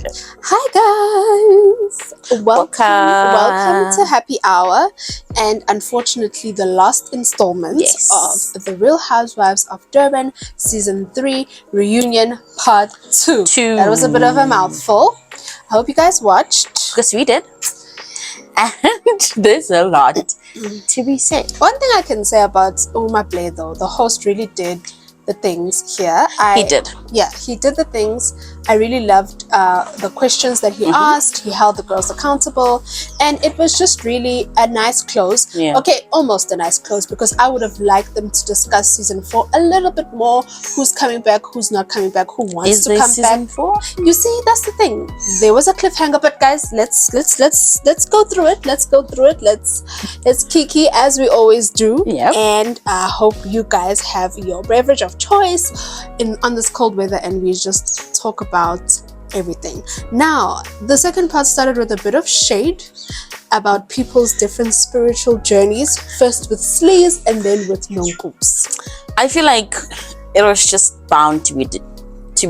Hi guys! Welcome to Happy Hour, and unfortunately the last installment of The Real Housewives of Durban Season 3 Reunion Part 2. That was a bit of a mouthful. I hope you guys watched. Because we did. And there's a lot to be said. One thing I can say about Uma Play though, the host really did the things here. He did. Yeah, he did the things. I really loved the questions that he asked. He held the girls accountable, and it was just really a nice close. Yeah. Okay, almost a nice close, because I would have liked them to discuss season 4 a little bit more. Who's coming back? Who's not coming back? Who wants to come season back? 4? You see, that's the thing. There was a cliffhanger, but guys, let's go through it. Let's go through it. Let's kiki as we always do. Yep. And I hope you guys have your beverage of choice on this cold weather, and we just talk about everything. Now, the second part started with a bit of shade about people's different spiritual journeys. First with sleaze and then with nonkoops. I feel like it was just bound to be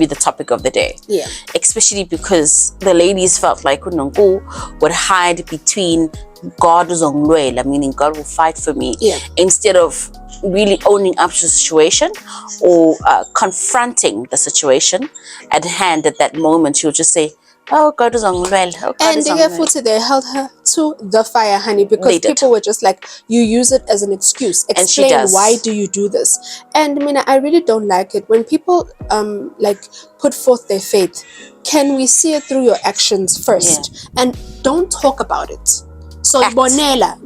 the topic of the day. Yeah. Especially because the ladies felt like Unongo would hide between God Zongluela, meaning God will fight for me, instead of really owning up to the situation or confronting the situation at hand at that moment. She'll just say, oh, God is Zongluela. Oh, God and is they held her to the fire, honey, because people were just like, you use it as an excuse. Explain why do you do this? And I mean, I really don't like it when people like put forth their faith. Can we see it through your actions first? And don't talk about it. So Bonela,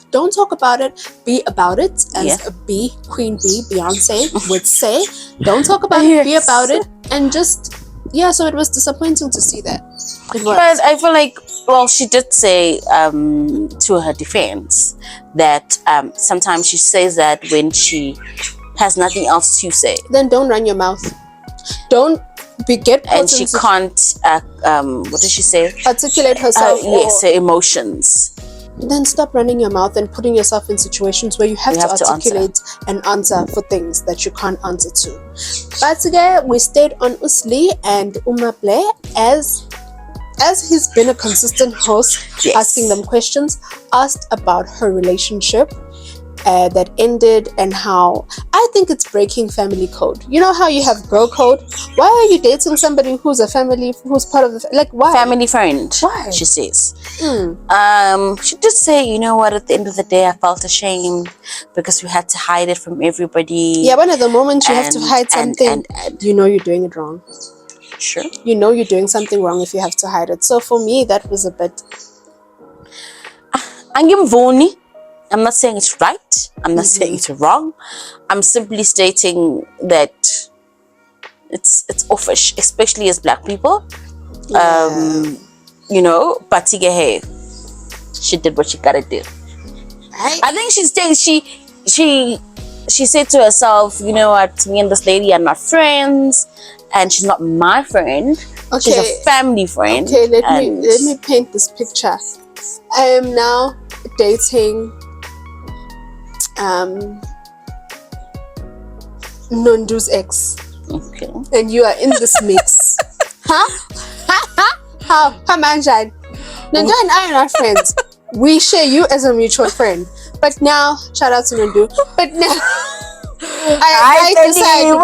don't talk about it, be about it, as Queen B, Beyonce would say. Don't talk about it, be about it, and just so it was disappointing to see that. But I feel like, well, she did say to her defense that sometimes she says that when she has nothing else to say. Then don't run your mouth. Don't get and she can't what did she say? Articulate herself. Yes, her emotions. Then stop running your mouth and putting yourself in situations where you have to articulate and answer for things that you can't answer to. But today we stayed on Usli and Umaple as he's been a consistent host, asking them questions, asked about her relationship that ended and how I think it's breaking family code. You know how you have bro code? Why are you dating somebody who's a family, who's part of the why? Family friend. Why? She says. She did say, you know what, at the end of the day I felt ashamed because we had to hide it from everybody. Yeah, but at the moment you have to hide something, you know you're doing it wrong. Sure. You know you're doing something wrong if you have to hide it. So for me, that was a bit... I'm not saying it's right. I'm not saying it's wrong. I'm simply stating that it's offish, especially as black people. You know, but hey, she did what she gotta do. I think she said to herself, you know what, me and this lady are not friends, and she's not my friend. Okay. She's a family friend. Okay, let me paint this picture. I am now dating Nondu's ex. Okay. And you are in this mix. How manjan? Nondu and I are not friends. We share you as a mutual friend. But now, shout out to Nondu. But now I decided,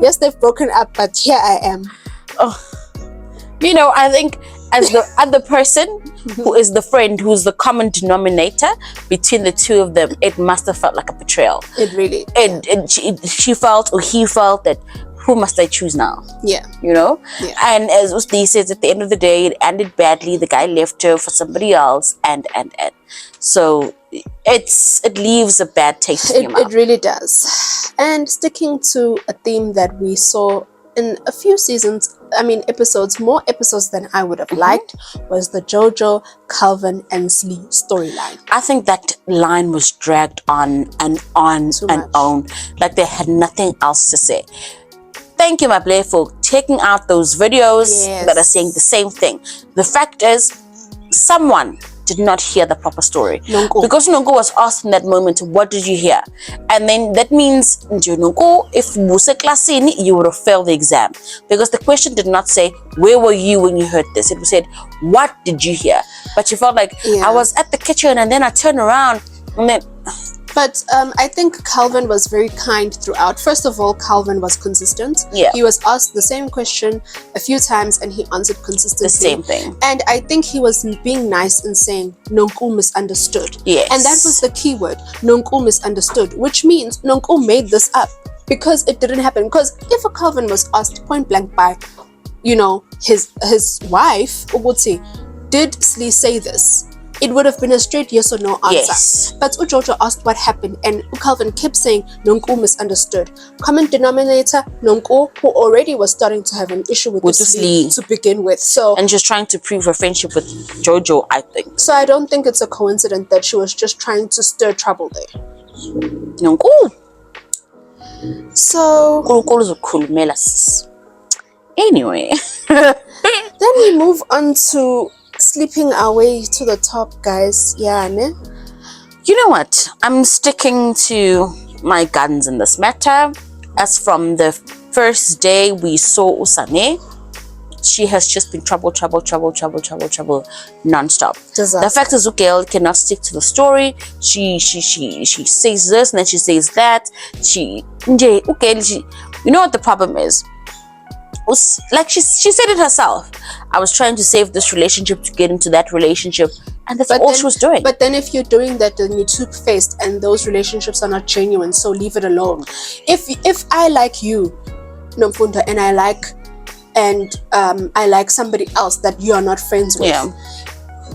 yes, they've broken up, but here I am. Oh, you know, I think as the other person who is the friend, who's the common denominator between the two of them, it must have felt like a betrayal. It really. She felt, or he felt, that who must I choose now? Yeah. You know? Yeah. And as Usdi says, at the end of the day, it ended badly. The guy left her for somebody else, and. So it leaves a bad taste in your mouth. It really does. And sticking to a theme that we saw in a few episodes, more episodes than I would have liked, was the Jojo, Calvin, and Slee storyline. I think that line was dragged on and on and on, like they had nothing else to say. Thank you, my play, for taking out those videos that are saying the same thing. The fact is, someone did not hear the proper story. Nonko. Because Nonko was asked in that moment, what did you hear? And then that means, Nonko, if Musa Klasini, you would have failed the exam. Because the question did not say, where were you when you heard this? It said, what did you hear? But she felt like, I was at the kitchen and then I turned around and then... But I think Calvin was very kind throughout. First of all, Calvin was consistent. Yeah. He was asked the same question a few times and he answered consistently. The same thing. And I think he was being nice and saying, Nonku misunderstood. Yes. And that was the key word, Nonku misunderstood, which means Nonku made this up because it didn't happen. Because if a Calvin was asked point blank by, his wife, Uguti, did Slee say this? It would have been a straight yes or no answer. Yes. But Ujojo asked what happened and Calvin kept saying Nonku misunderstood. Common denominator, Nonku, who already was starting to have an issue with Slee to begin with. And just trying to prove her friendship with Jojo, I think. So I don't think it's a coincidence that she was just trying to stir trouble there. Nonku. So anyway. Then we move on to sleeping our way to the top, guys. Yeah, ne? You know what? I'm sticking to my guns in this matter. As from the first day we saw Usane, she has just been trouble non-stop. The fact is, Ukel cannot stick to the story. She says this and then she says that. You know what the problem is? Like she said it herself. I was trying to save this relationship to get into that relationship, and that's all she was doing. But then if you're doing that, then you're two-faced and those relationships are not genuine, so leave it alone. If I like you, Nomfunda, and I like somebody else that you are not friends with,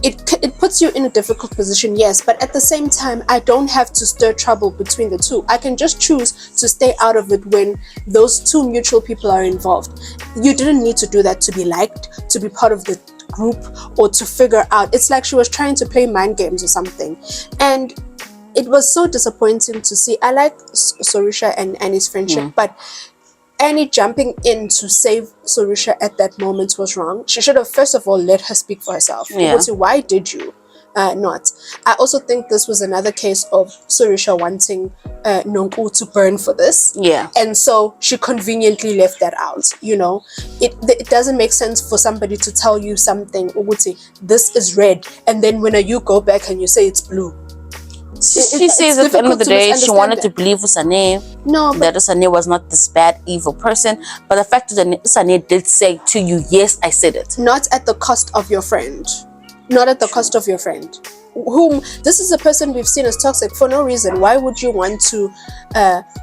it puts you in a difficult position, yes, but at the same time, I don't have to stir trouble between the two. I can just choose to stay out of it when those two mutual people are involved. You didn't need to do that to be liked, to be part of the group, or to figure out. It's like she was trying to play mind games or something. And it was so disappointing to see. I like Sorisha and Annie's friendship, but Annie jumping in to save Sorisha at that moment was wrong. She should have first of all let her speak for herself. Why did you not? I also think this was another case of Sorisha wanting Nonku to burn for this. And so she conveniently left that out. It doesn't make sense for somebody to tell you something, this is red, and then when you go back and you say it's blue. She says at the end of the day she wanted to believe Usane. No, that Usane was not this bad, evil person. But the fact that Usane did say to you, yes, I said it. Not at the cost of your friend. Not at the cost of your friend. Whom this is a person we've seen as toxic for no reason. Why would you want to?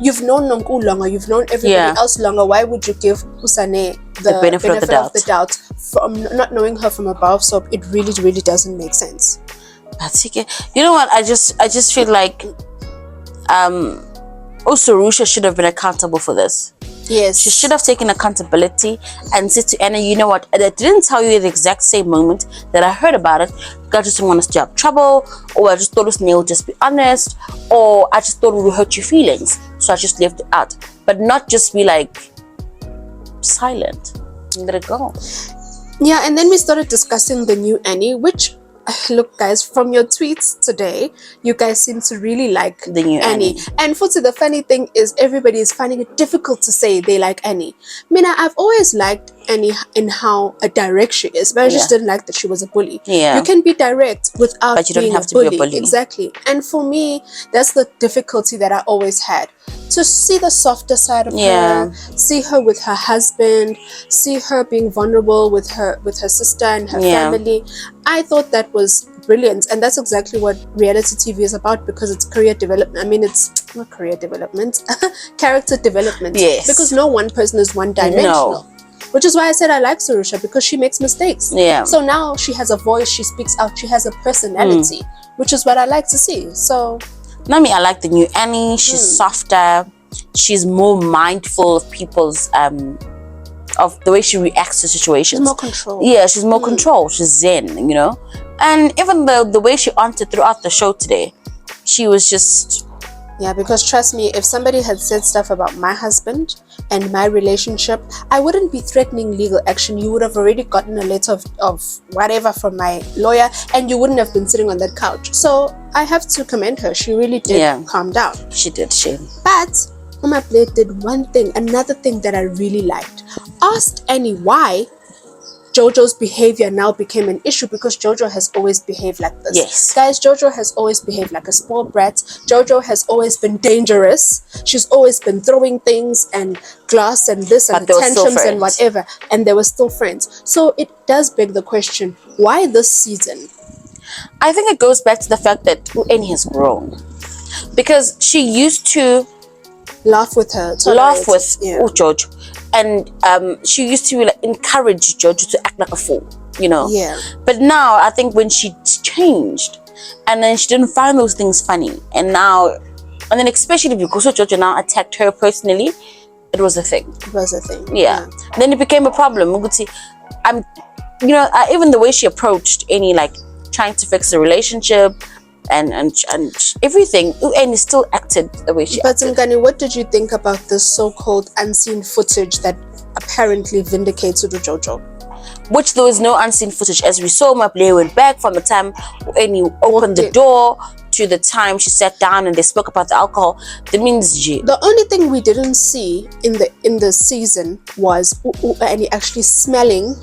You've known Nonku longer. You've known everybody else longer. Why would you give Usane the benefit of the doubt from not knowing her from above? So it really, really doesn't make sense. You know what? I just feel like Osorusha should have been accountable for this. Yes. She should have taken accountability and said to Anna, you know what? I didn't tell you at the exact same moment that I heard about it. I just didn't want us to have trouble, or I just thought Usane would just be honest, or I just thought it would hurt your feelings. So I just left it out. But not just be like silent and let it go. Yeah, and then we started discussing the new Annie, which look, guys, from your tweets today, you guys seem to really like the new Annie. And the funny thing is, everybody is finding it difficult to say they like Annie. Mina, I've always liked Annie in how direct she is, but I just didn't like that she was a bully. You can be direct without but you don't being have to be a bully. Exactly. And for me, that's the difficulty that I always had. To see the softer side of her, see her with her husband, see her being vulnerable with her sister and her family. I thought that was brilliant, and that's exactly what reality TV is about, because it's career development. I mean, it's not career development, character development. Yes. Because no one person is one-dimensional. No. Which is why I said I like Sorusha, because she makes mistakes. So now she has a voice, she speaks out, she has a personality, which is what I like to see. So Nami, I like the new Annie. She's softer. She's more mindful of people's of the way she reacts to situations. She's more control. Yeah, she's more control. She's zen, And even the way she answered throughout the show today, she was just Yeah, because trust me, if somebody had said stuff about my husband and my relationship, I wouldn't be threatening legal action. You would have already gotten a letter of whatever from my lawyer, and you wouldn't have been sitting on that couch. So I have to commend her. She really did calm down. She did. But Mama Blade did one thing, another thing that I really liked. Asked Annie why Jojo's behavior now became an issue, because Jojo has always behaved like this. Yes. Guys, Jojo has always behaved like a spoiled brat. Jojo has always been dangerous. She's always been throwing things and glass and this and the tantrums and whatever. And they were still friends. So it does beg the question, why this season? I think it goes back to the fact that Annie has grown. Because she used to laugh with her. Jojo. And she used to like encourage Jojo to act like a fool, you know. Yeah. But now I think when she changed, and then she didn't find those things funny, and then especially because Jojo now attacked her personally, it was a thing. It was a thing. Yeah. Then it became a problem. Even the way she approached any like trying to fix the relationship. And everything, and still acted the way she acted. But Mgani, what did you think about this so-called unseen footage that apparently vindicates Jojo? Which there was no unseen footage, as we saw Maple went back from the time Annie opened the door to the time she sat down and they spoke about the alcohol. That means the only thing we didn't see in the season was Annie actually smelling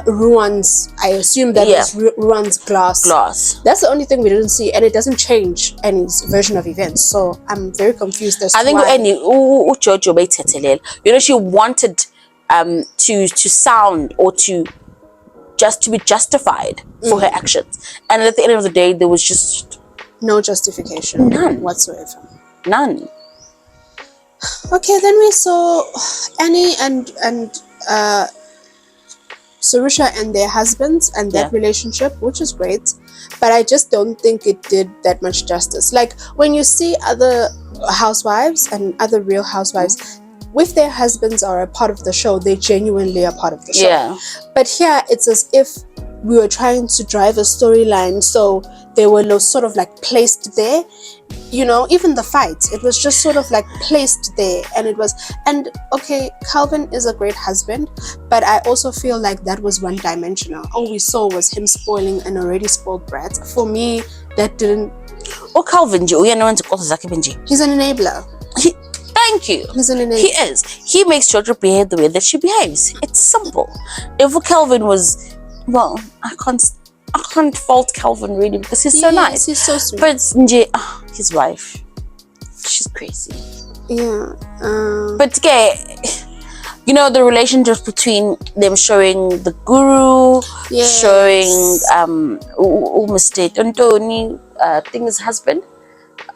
Ruan's, I assume that was Ruan's glass. That's the only thing we didn't see, and it doesn't change Annie's version of events. So I'm very confused as to why. I think Annie, she wanted to sound or to be justified for her actions, and at the end of the day, there was just no justification, none whatsoever. None. Okay, then we saw Annie and Sarusha and their husbands and that relationship, which is great, but I just don't think it did that much justice. Like when you see other housewives and other real housewives, if their husbands are a part of the show, they genuinely are part of the show. Yeah. But here it's as if we were trying to drive a storyline, so they were sort of like placed there. You know, even the fight, it was just sort of like placed there, and okay, Calvin is a great husband, but I also feel like that was one-dimensional. All we saw was him spoiling an already spoiled brat. For me, that didn't. Oh, Calvin, he's an enabler. Thank you. He's an enabler. He is. He makes Jojo behave the way that she behaves. It's simple. If Calvin was, well, I can't fault Calvin really, because he's so nice. He's so sweet. But his wife, she's crazy. Yeah. But the relationship between them, showing the guru, showing Mr. Antoni, his husband,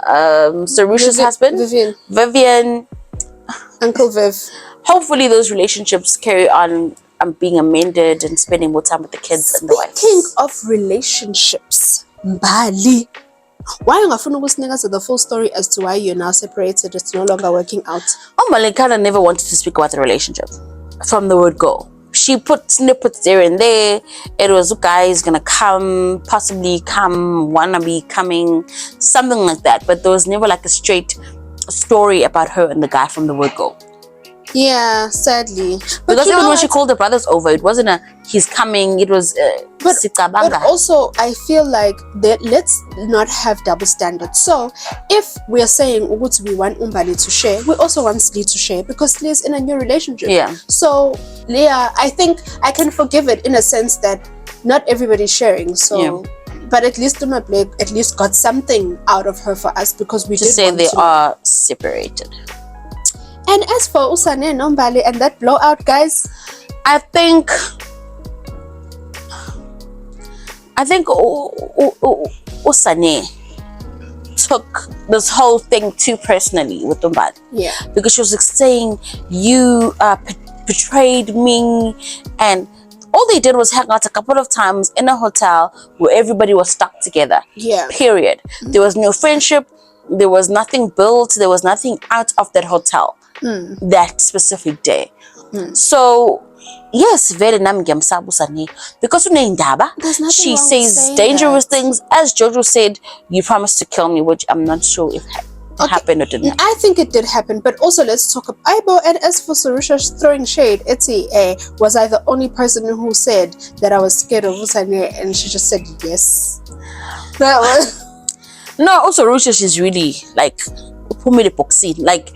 Sarusha's husband, Vivian, Uncle Viv. Hopefully those relationships carry on being amended and spending more time with the kids and the wife. Speaking of relationships, Mbali, why ungafuna ukusinika the full story as to why you're now separated? It's no longer working out. Mbali kind of never wanted to speak about the relationship from the word go. She put snippets there and there. It was, guys gonna come, possibly come, wanna be coming, something like that. But there was never like a straight story about her and the guy from the word go. Yeah, sadly. Because even when she called the brothers over, it wasn't he's coming, it was but also I feel like that let's not have double standards. So if we are saying we want Umbali to share, we also want Slee to share, because Slee is in a new relationship. Yeah. So Leah, I think I can forgive it in a sense that not everybody's sharing. So but at least Uma Blake at least got something out of her for us, because we did say they are separated. And as for Usane and Nombali and that blowout, guys, I think Usane took this whole thing too personally with Nombali. Yeah. Because she was like saying, you betrayed me, and all they did was hang out a couple of times in a hotel where everybody was stuck together. Yeah. Period. There was no friendship. There was nothing built. There was nothing out of that hotel that specific day. So, yes, very because she says dangerous things. As Jojo said, you promised to kill me, which I'm not sure if happened or didn't happen. I think it did happen, but also let's talk about. And as for Sarusha throwing shade, was I the only person who said that I was scared of Usane, and she just said yes? That was no. Also, Sarusha, she's really like like.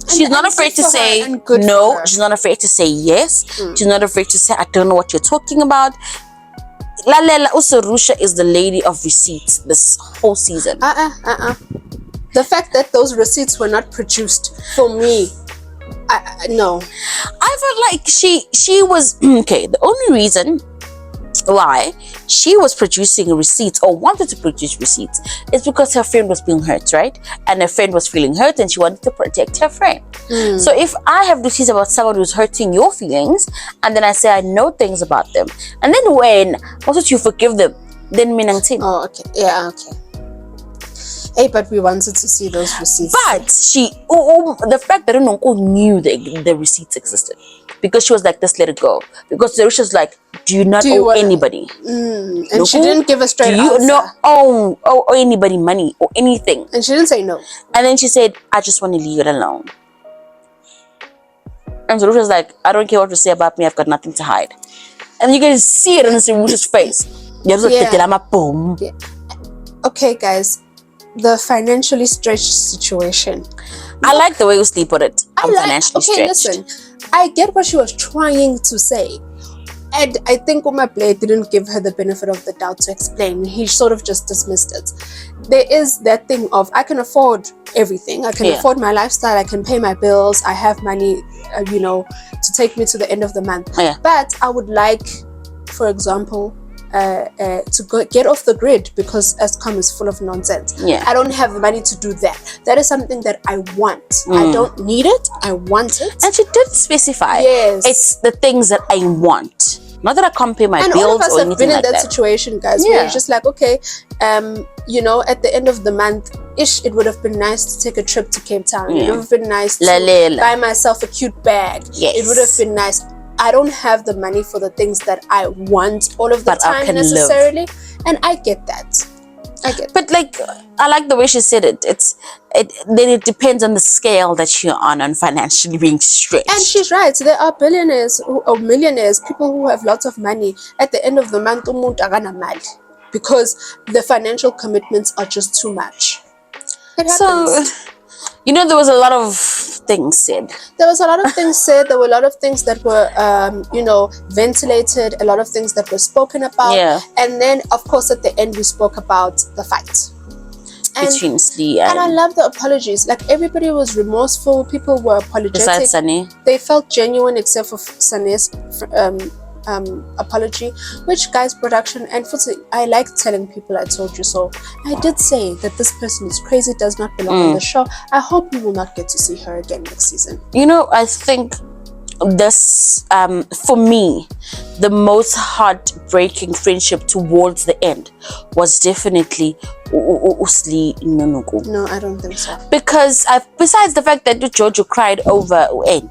She's not afraid to say no. She's not afraid to say yes. She's not afraid to say I don't know what you're talking about. Also, Rusha is the lady of receipts this whole season. The fact that those receipts were not produced for me, no. I felt like she was okay. The only reason why she was producing receipts or wanted to produce receipts is because her friend was being hurt, right? And her friend was feeling hurt and she wanted to protect her friend. So if I have receipts about someone who's hurting your feelings and then I say I know things about them, and then when also you forgive them, then minang tin. Oh, okay. Yeah, okay. Hey, but we wanted to see those receipts. But the fact that Nonko knew the receipts existed, because she was like, "Just let it go." Because the was like, "Do you not owe anybody?" And she didn't give a straight answer. Do you not owe anybody money or anything? And she didn't say no. And then she said, "I just want to leave it alone." And Zarusha was like, "I don't care what you say about me. I've got nothing to hide." And you can see it on Zarusha's face. Yeah. Okay, guys. The financially stretched situation. I like the way you sleep on it. I'm financially stretched. Listen, I get what she was trying to say. And I think Uma Blade didn't give her the benefit of the doubt to explain. He sort of just dismissed it. There is that thing of, I can afford everything. I can afford my lifestyle. I can pay my bills. I have money, to take me to the end of the month. But I would like, for example, to get off the grid because Eskom is full of nonsense. I don't have the money to do that. That is something that I want. I don't need it. I want it. And she did specify. Yes. It's the things that I want. Not that I can't pay my bills or anything like that. And all of us have been in that situation, guys, where you're just like, okay, at the end of the month, it would have been nice to take a trip to Cape Town. It would have been nice to buy myself a cute bag. It would have been nice. I don't have the money for the things that I want all of the time necessarily. And I get that. But I like the way she said it. Then it depends on the scale that you're on financially being stretched. And she's right. There are billionaires or millionaires, people who have lots of money. At the end of the month, because the financial commitments are just too much. It happens. So, there was a lot of things said. There was a lot of things said. There were a lot of things that were, ventilated. A lot of things that were spoken about. And then, of course, at the end, we spoke about the fight between Slee and I love the apologies. Like, everybody was remorseful. People were apologetic. Besides Sunny. They felt genuine, except for Sunny's apology, which, guys, production and I like telling people I told you so. I did say that this person is crazy, does not belong on the show. I hope we will not get to see her again next season. I think this, for me, the most heartbreaking friendship towards the end was definitely Usli Nonuku. No, I don't think so. Because besides the fact that Jojo cried over UN,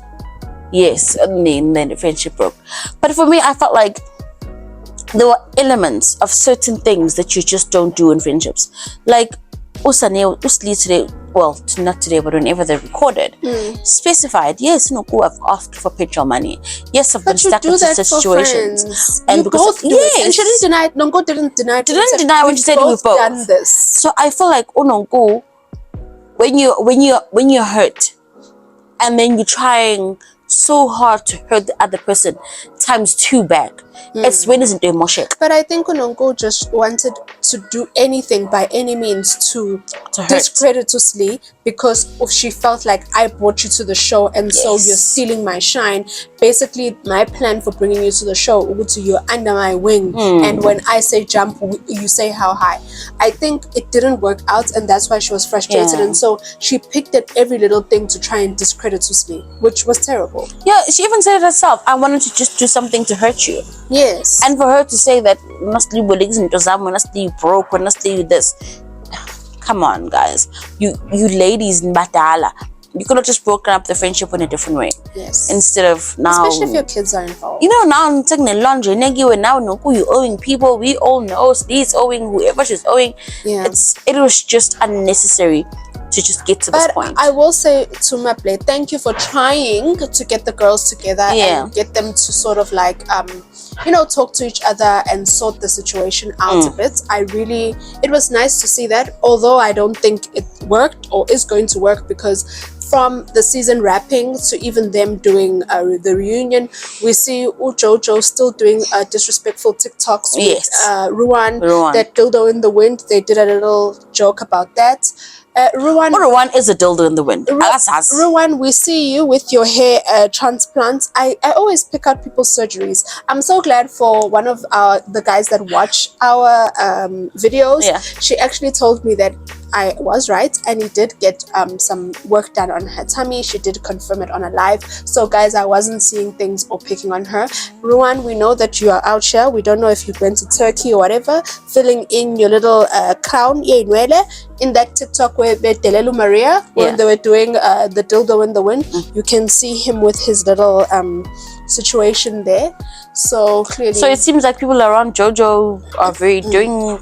yes, and then the friendship broke. But for me, I felt like there were elements of certain things that you just don't do in friendships. Like Usli today, well, not today, but whenever they recorded, specified, yes, I've asked for petrol money. Yes, I've been stuck in situations. And because and she didn't deny it. Nongo didn't deny it. Didn't deny when she said we both done this. So I feel like Nongo, when you're hurt, and then you're trying so hard to hurt the other person times 2 back. It's when isn't the emotion. But I think Unongo just wanted to do anything by any means to discredit Usli, because she felt like I brought you to the show and so you're stealing my shine. Basically, my plan for bringing you to the show, you're under my wing, and when I say jump, you say how high. I think it didn't work out, and that's why she was frustrated, and so she picked at every little thing to try and discredit Usli, which was terrible. Yeah, she even said it herself. I wanted to just do something to hurt you. Yes. And for her to say that mostly you broke, mostly you this. Come on, guys. You ladies in Batala. You could have just broken up the friendship in a different way. Yes. Instead of now. Especially if your kids are involved. Now I'm taking the laundry. Now you're owing people. We all know Steve's owing whoever she's owing. Yeah. It was just unnecessary. to just get to this point. I will say to Maple, thank you for trying to get the girls together and get them to sort of like talk to each other and sort the situation out a bit. It was nice to see that, although I don't think it worked or is going to work, because from the season wrapping to even them doing the reunion, we see Jojo still doing disrespectful TikToks with Ruan, that dildo in the wind. They did a little joke about that. Ruan is a dildo in the wind. Ruan, we see you with your hair transplants. I always pick out people's surgeries. I'm so glad for one of the guys that watch our videos. She actually told me that I was right, and he did get some work done on her tummy. She did confirm it on a live. So guys, I wasn't seeing things or picking on her. Ruan, we know that you are out here. We don't know if you went to Turkey or whatever, filling in your little crown in that TikTok where Delelu Maria, when they were doing the dildo in the wind. You can see him with his little situation there. So clearly, so it seems like people around Jojo are doing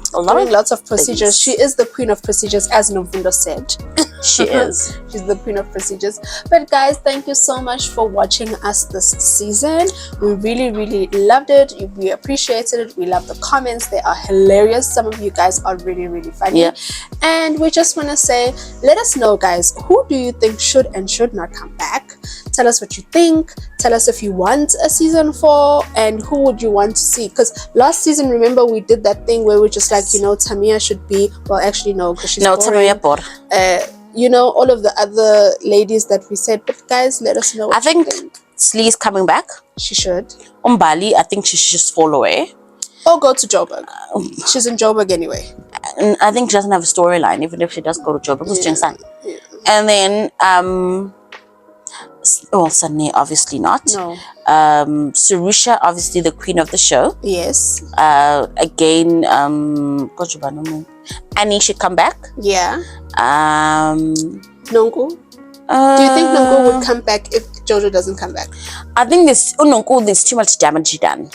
lots of procedures. She is the queen of procedures, as Novundo said. She is. She's the queen of procedures. But guys, thank you so much for watching us this season. We really, really loved it. We appreciated it. We love the comments. They are hilarious. Some of you guys are really, really funny. And we just want to say, let us know, guys, who do you think should and should not come back? Tell us what you think. Tell us if you want a season 4 and who would you want to see. Because last season, remember, we did that thing where we just like, Tamia should be, well, actually no, because she's boring. Tamia all of the other ladies that we said. But guys, let us know what you think. Slee's coming back. She should. Bali, I think she should just fall away. Or go to Joburg. She's in Joburg anyway. And I think she doesn't have a storyline, even if she does go to Joburg. And then Sunny, obviously not. No. Surusha, obviously the queen of the show. Yes. Again, Annie should come back. Yeah. Nonku. Do you think Nonku would come back if Jojo doesn't come back? I think there's too much damage done.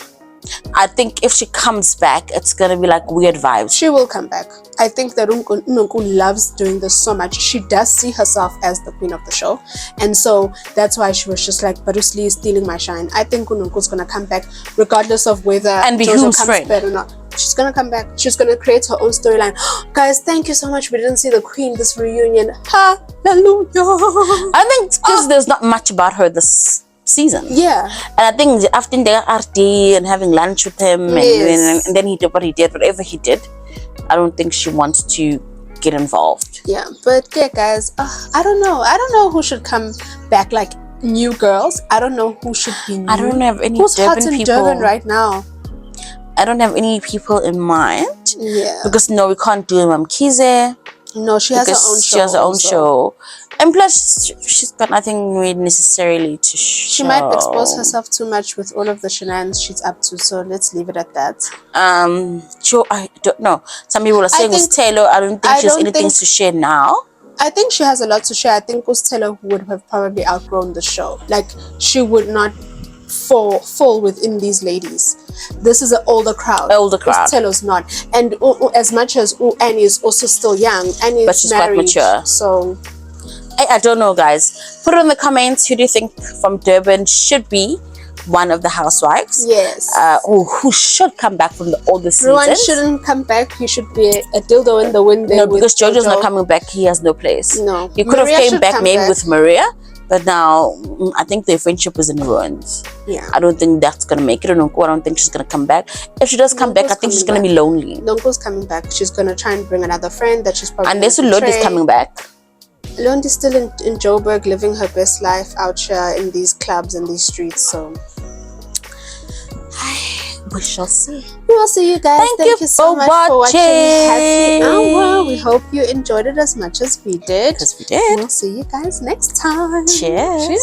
I think if she comes back, it's gonna be like weird vibes. She will come back. I think that Nonku loves doing this so much. She does see herself as the queen of the show, and so that's why she was just like, Bruce Lee is stealing my shine. I think Nonku's gonna come back regardless of whether Jojo comes back or not. She's gonna come back. She's gonna create her own storyline. Guys, thank you so much. We didn't see the queen this reunion. Hallelujah. I think because there's not much about her this season. Yeah. And I think after the RT and having lunch with him, and then he did what he did, whatever he did, I don't think she wants to get involved. Yeah, but yeah, guys, I don't know who should come back, like new girls. I don't know who should be new. I don't have any Who's Durban hot in people Durban right now? I don't have any people in mind. Yeah. Because no, we can't do Mamkize. No, she has her own show. She has her own show. And plus, she's got nothing really necessarily to show. She might expose herself too much with all of the shenanigans she's up to. So let's leave it at that. Sure, I don't know. Some people are saying with Taylor, I don't think she has anything to share now. I think she has a lot to share. I think Us Taylor would have probably outgrown the show. Like, she would not fall within these ladies. This is an older crowd. Us Taylor's not. And as much as Annie is also still young, Annie is married, quite mature. So I don't know, guys. Put it in the comments. Who do you think from Durban should be one of the housewives? Yes. Who should come back from the older seasons? Rowan shouldn't come back. He should be a dildo in the wind. No, because Jojo's not coming back. He has no place. No. He could have came back maybe with Maria, but now I think their friendship is in ruins. Yeah. I don't think that's gonna make it. I don't think she's gonna come back. If she does come back, I think she's gonna be lonely. Nonko's coming back. She's gonna try and bring another friend that she's probably. Unless Lodi's coming back. Londi's still in Joburg, living her best life out here in these clubs and these streets. So we shall see. We will see you guys. Thank you so much for watching Happy Hour. We hope you enjoyed it as much as we did. Because we did. We'll see you guys next time. Cheers.